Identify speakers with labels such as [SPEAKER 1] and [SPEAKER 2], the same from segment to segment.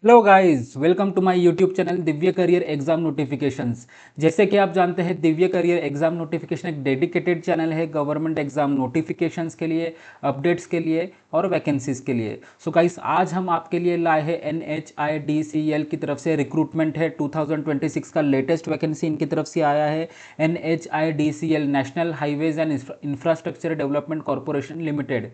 [SPEAKER 1] Hello guys, welcome to my YouTube channel Divya career exam notifications. जैसे कि आप जानते हैं, दिव्य करियर एग्जाम नोटिफिकेशन एक डेडिकेटेड चैनल है गवर्नमेंट एग्जाम नोटिफिकेशंस के लिए, अपडेट्स के लिए और वैकेंसीज के लिए। सो गाइस, आज हम आपके लिए लाए हैं NHIDCL की तरफ से रिक्रूटमेंट है 2026 का लेटेस्ट वैकेंसी इनकी तरफ से आया है। NHIDCL national highways and infrastructure development corporation limited,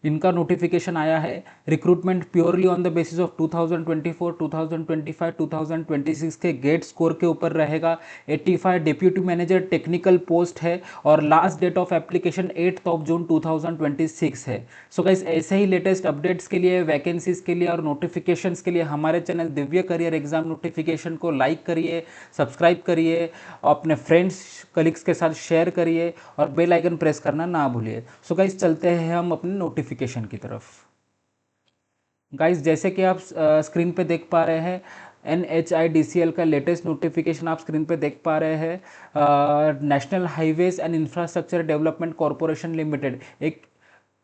[SPEAKER 1] इनका नोटिफिकेशन आया है। Recruitment purely on the basis of 2024, 2025, 2026 के गेट स्कोर के ऊपर रहेगा। 85 डिप्यूटी मैनेजर टेक्निकल पोस्ट है और लास्ट डेट ऑफ एप्लीकेशन 8 जून 2026 है। सो गाइस, ऐसे ही लेटेस्ट अपडेट्स के लिए, वैकेंसीज के लिए और नोटिफिकेशंस के लिए हमारे channel Divya career exam notification को लाइक करिए, सब्सक्राइब करिए, अपने फ्रेंड्स कलीग्स के साथ शेयर करिए और बेल आइकन प्रेस करना ना भूलिए। सो गाइस, चलते हैं हम अपने नोटिफिकेशन की तरफ। गाइस, जैसे कि आप स्क्रीन पे देख पा रहे हैं, NHIDCL का लेटेस्ट नोटिफिकेशन आप स्क्रीन पे देख पा रहे हैं। National highways and infrastructure development corporation limited एक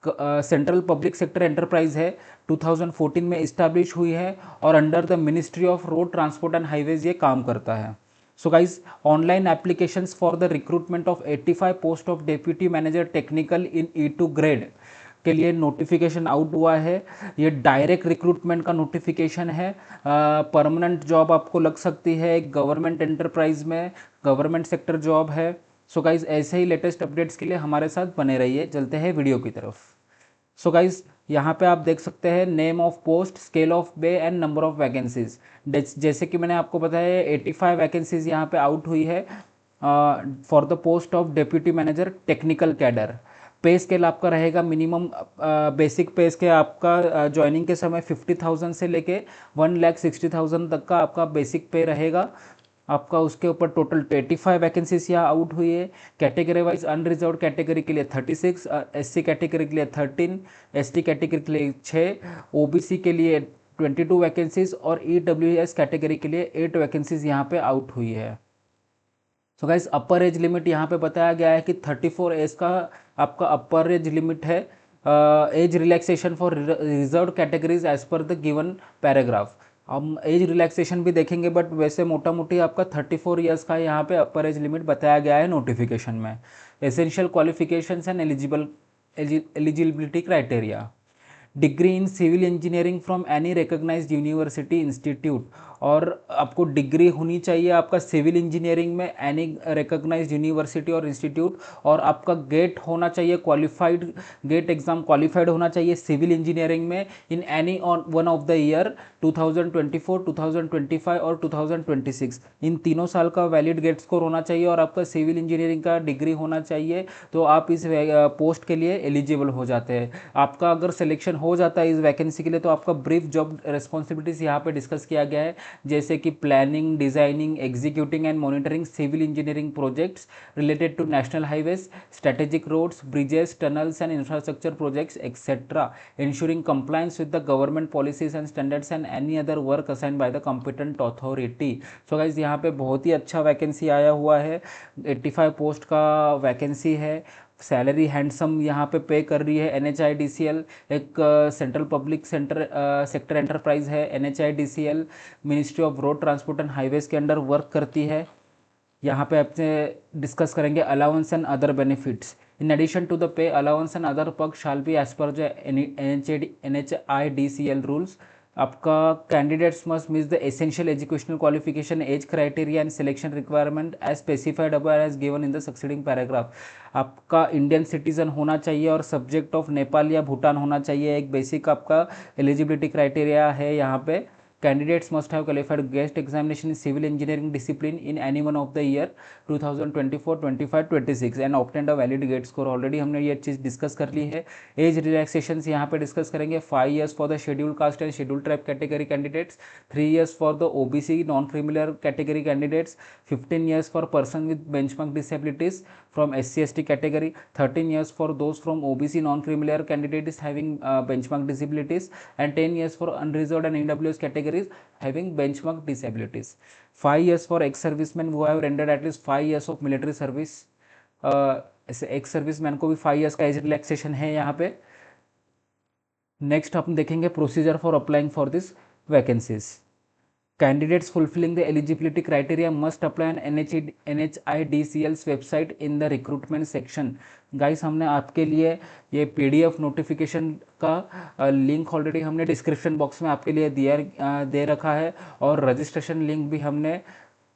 [SPEAKER 1] सेंट्रल पब्लिक सेक्टर एंटरप्राइज है। 2014 में इस्टेब्लिश हुई है और under the ministry of road transport and highways ये काम करता है। So guys, online applications for the recruitment of 85 post of deputy manager technical in E2 grade के लिए नोटिफिकेशन आउट हुआ है। ये डायरेक्ट रिक्रूटमेंट का नोटिफिकेशन है। परमानेंट जॉब आपको लग सकती है एक गवर्नमेंट एंटरप्राइज में, गवर्नमेंट सेक्टर जॉब है। सो गाइज, ऐसे ही लेटेस्ट अपडेट्स के लिए हमारे साथ बने रहिए। चलते हैं वीडियो की तरफ। सो गाइज, यहाँ पे आप देख सकते हैं name of post, scale of पे एंड नंबर ऑफ वैकेंसीज। जैसे कि मैंने आपको बताया, 85 वैकेंसीज यहाँ पे आउट हुई है for the post of deputy manager technical cadre. पे स्केल आपका रहेगा मिनिमम, बेसिक पे स्केल आपका ज्वाइनिंग के समय 50,000 से लेके 1,60,000 तक का आपका बेसिक पे रहेगा आपका। उसके ऊपर टोटल 85 वैकेंसीज यहाँ आउट हुई है। कैटेगरी वाइज अनरिजर्व कैटेगरी के लिए 36, SC कैटेगरी के लिए 13, ST कैटेगरी के लिए 6, OBC के लिए 22 वैकेंसीज और EWS कैटेगरी के लिए 8 वैकेंसीज यहाँ पे आउट हुई है। सो गाइस, अपर एज लिमिट यहाँ पे बताया गया है कि 34 एज का आपका अपर एज लिमिट है। Age relaxation for reserve categories as per the given paragraph. हम एज रिलैक्सेशन भी देखेंगे, बट वैसे मोटा मोटी आपका 34 ईयर्स का यहाँ पे अपर एज लिमिट बताया गया है नोटिफिकेशन में। Essential qualifications and eligibility criteria: degree in civil engineering from any recognised university institute. और आपको डिग्री होनी चाहिए आपका सिविल इंजीनियरिंग में एनी रिकॉग्नाइज्ड यूनिवर्सिटी और इंस्टीट्यूट। और आपका गेट होना चाहिए क्वालिफाइड, गेट एग्जाम क्वालिफाइड होना चाहिए सिविल इंजीनियरिंग में in any on one of the year 2024, 2025 और 2026। इन तीनों साल का वैलिड गेट स्कोर होना चाहिए और आपका सिविल इंजीनियरिंग का डिग्री होना चाहिए, तो आप इस पोस्ट के लिए एलिजिबल हो जाते हैं। आपका अगर सिलेक्शन हो जाता है इस वैकेंसी के लिए, तो आपका ब्रीफ जॉब रिस्पॉन्सिबिलिटीज यहाँ पे डिस्कस किया गया है, जैसे कि planning, designing, executing and monitoring civil engineering projects related to national highways, strategic roads, bridges, tunnels and infrastructure projects etcetera, ensuring compliance with the government policies and standards and any other work assigned by the competent authority। So guys, यहाँ पे बहुत ही अच्छा vacancy आया हुआ है। 85 post का vacancy है। Salary handsome यहाँ पे कर रही है NHIDCL। एक सेंट्रल पब्लिक सेक्टर एंटरप्राइज है NHIDCL। Ministry of road transport and highways के अंडर वर्क करती है। यहाँ पे आपसे डिस्कस करेंगे allowance and other benefits. In addition to the pay, allowance and other perk shall be as per the NHIDCL rules. आपका candidates must meet the essential educational qualification, age criteria and selection requirement as specified above as given in the succeeding paragraph. आपका Indian citizen होना चाहिए और subject of Nepal या भूटान होना चाहिए। एक basic आपका एलिजिबिलिटी क्राइटेरिया है यहाँ पे। Candidates must have qualified guest examination in civil engineering discipline in any one of the year 2024, 25, 26 and obtained a valid gate score। Already हमने ये चीज़ डिस्कस कर ली है। एज रिलैक्सेशन यहाँ पे डिस्कस करेंगे। 5 years for the schedule caste and schedule tribe category candidates, 3 years for the OBC non criminal category candidates, 15 years for person with benchmark disabilities from SC/ST category, 13 years for those from OBC non-creamier candidates having benchmark disabilities, and 10 years for unreserved and EWS categories having benchmark disabilities. 5 years for ex-servicemen who have rendered at least 5 years of military service। Ex serviceman को भी 5 years का age relaxation है यहाँ पे। Next हम देखेंगे procedure for applying for this vacancies. Candidates fulfilling the eligibility criteria must apply on NHIDCL's website in the recruitment section. Guys हमने आपके लिए ये PDF नोटिफिकेशन का लिंक ऑलरेडी हमने डिस्क्रिप्शन बॉक्स में आपके लिए दे रखा है, और रजिस्ट्रेशन लिंक भी हमने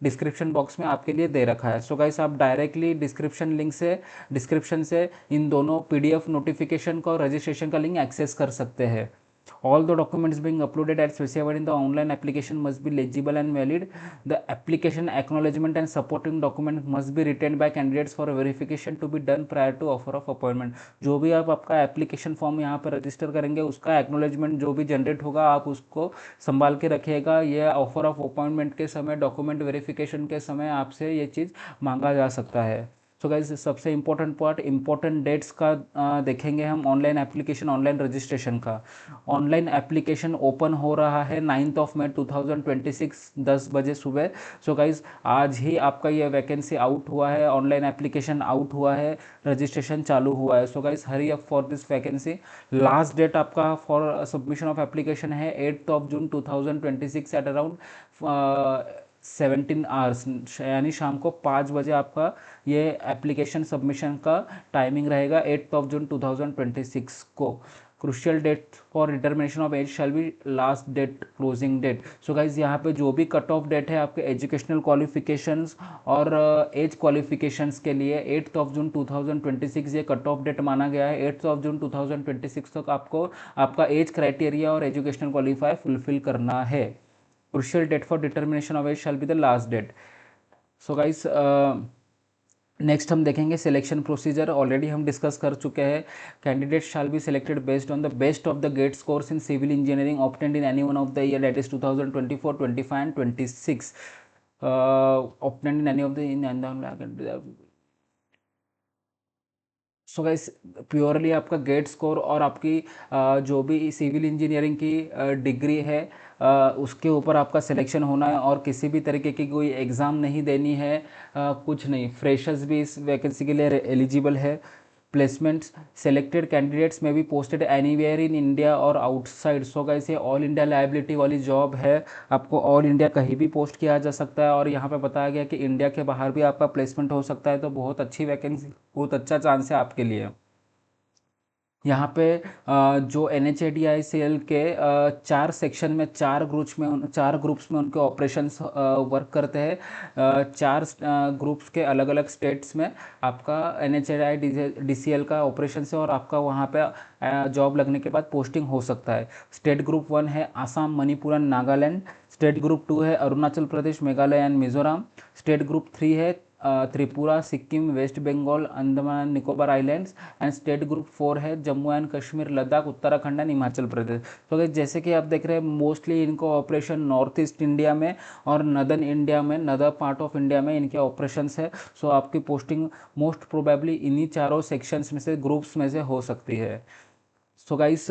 [SPEAKER 1] डिस्क्रिप्शन बॉक्स में आपके लिए दे रखा है. सो गाइस आप डायरेक्टली डिस्क्रिप्शन से इन दोनों PDF नोटिफिकेशन का और रजिस्ट्रेशन का लिंक एक्सेस कर सकते हैं. All the documents being uploaded as specified in the online application must be legible and valid. The application acknowledgement and supporting document must be retained by candidates for verification to be done prior to offer of appointment. जो भी आप आपका application form यहाँ पर register करेंगे उसका acknowledgement जो भी जनरेट होगा आप उसको संभाल के रखिएगा. ये ऑफर ऑफ अपॉइंटमेंट के समय, डॉक्यूमेंट वेरिफिकेशन के समय आपसे ये चीज़ मांगा जा सकता है. सो गाइज सबसे इम्पोर्टेंट पार्ट, इम्पोर्टेंट डेट्स का देखेंगे हम ऑनलाइन एप्लीकेशन, ऑनलाइन रजिस्ट्रेशन का. ऑनलाइन एप्लीकेशन ओपन हो रहा है 9 मई 2026 10 बजे सुबह. सो गाइज आज ही आपका ये वैकेंसी आउट हुआ है, ऑनलाइन एप्लीकेशन आउट हुआ है, रजिस्ट्रेशन चालू हुआ है. So guys hurry up for this vacancy. Last date आपका फॉर सबमिशन ऑफ एप्लीकेशन है 8 जून 2026 एट अराउंड 17 आवर्स, यानी शाम को 5 बजे आपका ये एप्लीकेशन सबमिशन का टाइमिंग रहेगा 8 जून 2026 को. Crucial date for determination of age shall be last date, closing date. So guys यहाँ पे जो भी कट ऑफ डेट है आपके एजुकेशनल क्वालिफिकेशंस और एज क्वालिफिकेशंस के लिए 8 जून 2026 ये कट ऑफ डेट माना गया है. 8 जून 2026 तक आपको आपका एज क्राइटेरिया और एजुकेशनल क्वालिफाई फुलफिल करना है. Crucial date for determination of age shall be the last date. So guys, next हम देखेंगे सिलेक्शन प्रोसीजर. ऑलरेडी हम डिस्कस कर चुके हैं. Candidate shall be selected based on the best of the GATE scores in civil engineering obtained in any one of the year that is 2024, 25 and 26. Obtained in any of the so guys purely आपका GATE score और आपकी जो भी civil engineering की degree है उसके ऊपर आपका सिलेक्शन होना है, और किसी भी तरीके की कोई एग्ज़ाम नहीं देनी है, कुछ नहीं. फ्रेशर्स भी इस वैकेंसी के लिए एलिजिबल है. प्लेसमेंट्स सेलेक्टेड कैंडिडेट्स में be posted anywhere in India और आउटसाइड. सो गाइस ये ऑल इंडिया लाइबिलिटी वाली जॉब है, आपको ऑल इंडिया कहीं भी पोस्ट किया जा सकता है, और यहाँ पे बताया गया कि इंडिया के बाहर भी आपका प्लेसमेंट हो सकता है. तो बहुत अच्छी वैकेंसी, बहुत अच्छा चांस है आपके लिए. यहाँ पे जो NHIDCL के 4 सेक्शन में 4 ग्रुप्स में उनके ऑपरेशंस वर्क करते हैं. 4 ग्रुप्स के अलग अलग स्टेट्स में आपका NHIDCL का ऑपरेशन है, और आपका वहाँ पे जॉब लगने के बाद पोस्टिंग हो सकता है. स्टेट ग्रुप 1 है Assam, Manipur and Nagaland. State group 2 है Arunachal Pradesh, Meghalaya and Mizoram. State group 3 है Tripura, Sikkim, West Bengal, Andaman and Nicobar islands. And state group 4 है जम्मू एंड कश्मीर, लद्दाख, उत्तराखंड एंड हिमाचल प्रदेश. तो जैसे कि आप देख रहे हैं मोस्टली इनको ऑपरेशन नॉर्थ ईस्ट इंडिया में और नदर्न इंडिया में, नदर पार्ट ऑफ इंडिया में इनके ऑपरेशंस है. सो आपकी पोस्टिंग मोस्ट प्रोबेबली इन्हीं चारों सेक्शंस में से, ग्रुप्स में से हो सकती है. सो गाइस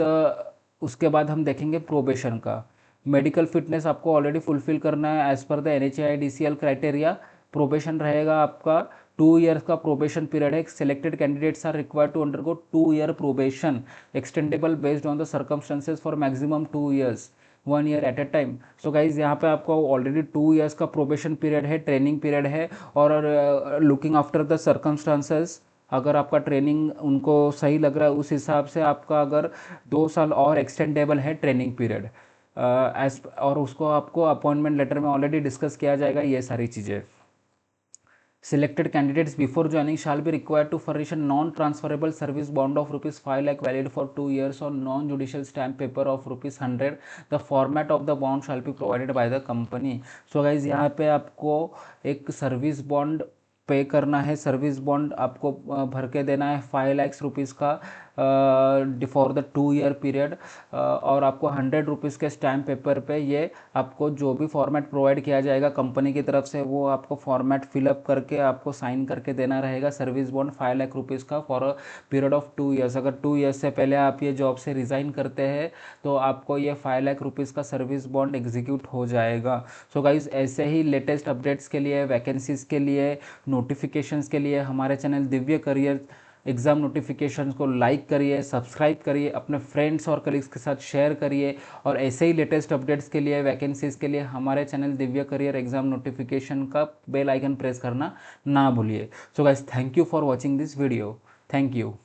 [SPEAKER 1] उसके बाद हम देखेंगे प्रोबेशन का. मेडिकल फिटनेस आपको ऑलरेडी फुलफिल करना है as per the NHIDCL criteria. Probation रहेगा आपका 2 ईयर्स का प्रोबेशन पीरियड है. Selected candidates are required to undergo 2 year probation extendable based on the circumstances for maximum 2 years, 1 year at a time. So guys यहाँ पे आपको already 2 years का probation period है, training period है, और looking after the circumstances अगर आपका training उनको सही लग रहा है उस हिसाब से आपका अगर 2 साल और एक्सटेंडेबल है ट्रेनिंग पीरियड एज, और उसको आपको अपॉइंटमेंट लेटर में ऑलरेडी डिस्कस किया जाएगा ये सारी चीज़ें. Selected candidates before joining shall be required to furnish a non-transferable service bond of rupees 5 lakh valid for 2 years or non-judicial stamp paper of rupees 100. The format of the bond shall be provided by the company. So guys यहाँ पे आपको एक service bond पे करना है. Service bond आपको भर के देना है 5 लाख रुपीज़ का फॉर द 2 ईयर पीरियड, और आपको 100 रुपीज़ के स्टैम्प पेपर पे ये आपको जो भी फॉर्मेट प्रोवाइड किया जाएगा कंपनी की तरफ से वो आपको फॉर्मेट फिलअप करके आपको साइन करके देना रहेगा. सर्विस बॉन्ड 5 लाख रुपीज़ का for a period of 2 years. अगर 2 ईयर्स से पहले आप ये जॉब से रिज़ाइन करते हैं तो आपको ये 5 लाख रुपीज़ का सर्विस बॉन्ड एग्जीक्यूट हो जाएगा. सो गाइज ऐसे ही लेटेस्ट अपडेट्स के लिए, वैकेंसीज़ के लिए, नोटिफिकेशंस के लिए हमारे channel Divya career exam notification को लाइक करिए, सब्सक्राइब करिए, अपने फ्रेंड्स और कलीग्स के साथ शेयर करिए। और ऐसे ही लेटेस्ट अपडेट्स के लिए, वैकेंसीज़ के लिए हमारे channel Divya career exam notification का बेल आइकन प्रेस करना ना भूलिए। So guys, thank you for watching this video. Thank you.